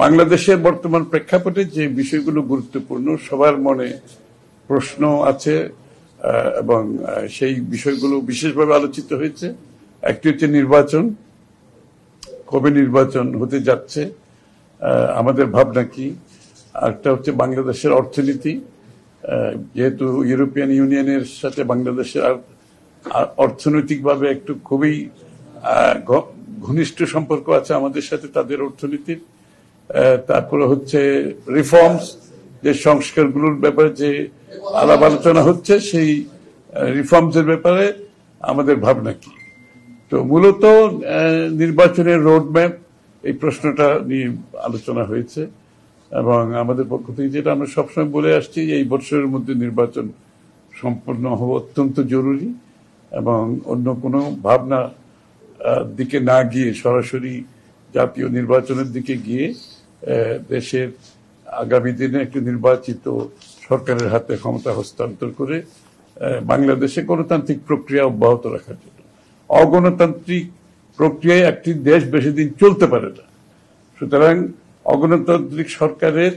বাংলাদেশের বর্তমান প্রেক্ষাপটে যে বিষয়গুলো গুরুত্বপূর্ণ, সবার মনে প্রশ্ন আছে এবং সেই বিষয়গুলো বিশেষভাবে আলোচিত হয়েছে। একটি হচ্ছে নির্বাচন, কবে নির্বাচন হতে যাচ্ছে, আমাদের ভাবনা কি। আরেকটা হচ্ছে বাংলাদেশের অর্থনীতি, যেহেতু ইউরোপিয়ান ইউনিয়নের সাথে বাংলাদেশের অর্থনৈতিকভাবে একটু খুবই ঘনিষ্ঠ সম্পর্ক আছে আমাদের সাথে তাদের অর্থনীতির। তারপরে হচ্ছে রিফর্মস, যে সংস্কারগুলোর ব্যাপারে যে আলাপ আলোচনা হচ্ছে, সেই রিফর্মসের ব্যাপারে আমাদের ভাবনা কি। তো মূলত নির্বাচনের রোডম্যাপ, এই প্রশ্নটা নিয়ে আলোচনা হয়েছে এবং আমাদের পক্ষ থেকে যেটা আমরা সবসময় বলে আসছি, এই বছরের মধ্যে নির্বাচন সম্পন্ন হওয়া অত্যন্ত জরুরি এবং অন্য কোনো ভাবনা দিকে না গিয়ে সরাসরি জাতীয় নির্বাচনের দিকে গিয়ে দেশের আগামী দিনে একটি নির্বাচিত সরকারের হাতে ক্ষমতা হস্তান্তর করে বাংলাদেশে গণতান্ত্রিক প্রক্রিয়া অব্যাহত রাখার জন্য। অগণতান্ত্রিক প্রক্রিয়ায় একটি দেশ বেশি দিন চলতে পারে না। সুতরাং অগণতান্ত্রিক সরকারের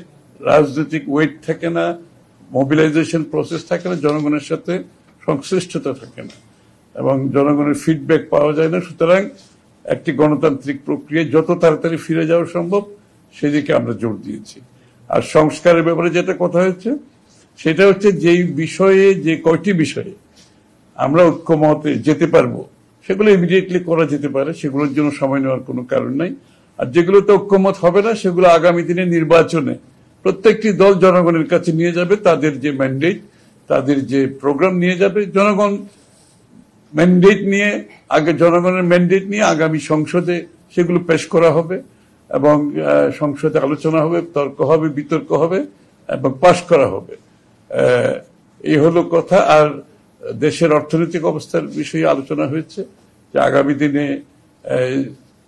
রাজনৈতিক ওয়েট থাকে না, মোবিলাইজেশন প্রসেস থাকে না, জনগণের সাথে সংশ্লিষ্টতা থাকে না এবং জনগণের ফিডব্যাক পাওয়া যায় না। সুতরাং একটি গণতান্ত্রিক প্রক্রিয়ায় যত তাড়াতাড়ি ফিরে যাওয়া সম্ভব সেদিকে আমরা জোর দিয়েছি। আর সংস্কারের ব্যাপারে যেটা কথা হয়েছে, সেটা হচ্ছে যেই বিষয়ে, যে কয়টি বিষয়ে আমরা ঐক্যমতে যেতে পারবো সেগুলো ইমিডিয়েটলি করা যেতে পারে, সেগুলোর জন্য সময় নেওয়ার কোনো কারণ নাই। আর যেগুলোতে ঐক্যমত হবে না সেগুলো আগামী দিনে নির্বাচনে প্রত্যেকটি দল জনগণের কাছে নিয়ে যাবে, তাদের যে ম্যান্ডেট, তাদের যে প্রোগ্রাম নিয়ে যাবে। জনগণ ম্যান্ডেট নিয়ে, আগে জনগণের ম্যান্ডেট নিয়ে আগামী সংসদে সেগুলো পেশ করা হবে এবং সংসদে আলোচনা হবে, তর্ক হবে, বিতর্ক হবে এবং পাশ করা হবে। এই হলো কথা। আর দেশের অর্থনৈতিক অবস্থার বিষয়ে আলোচনা হয়েছে যে আগামী দিনে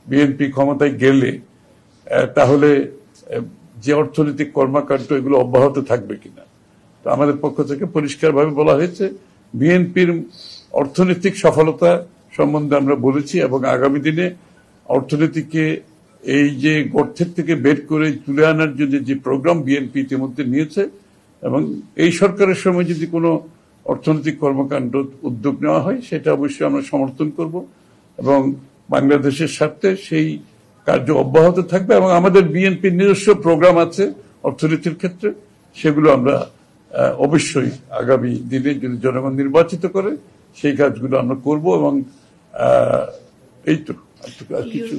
বিএনপি ক্ষমতায় গেলে তাহলে যে অর্থনৈতিক কর্মকাণ্ড এগুলো অব্যাহত থাকবে কিনা। তো আমাদের পক্ষ থেকে পরিষ্কারভাবে বলা হয়েছে, বিএনপির অর্থনৈতিক সফলতা সম্বন্ধে আমরা বলেছি এবং আগামী দিনে অর্থনীতিকে এই যে গর্তের থেকে বের করে তুলে আনার জন্য যে প্রোগ্রাম বিএনপি ইতিমধ্যে নিয়েছে এবং এই সরকারের সময় যদি কোনো অর্থনৈতিক কর্মকাণ্ড উদ্যোগ নেওয়া হয় সেটা অবশ্যই আমরা সমর্থন করব এবং বাংলাদেশের স্বার্থে সেই কার্য অব্যাহত থাকবে। এবং আমাদের বিএনপির নিজস্ব প্রোগ্রাম আছে অর্থনীতির ক্ষেত্রে, সেগুলো আমরা অবশ্যই আগামী দিনে যদি জনগণ নির্বাচিত করে সেই কাজগুলো আমরা করব এবং এই তো আর কিছু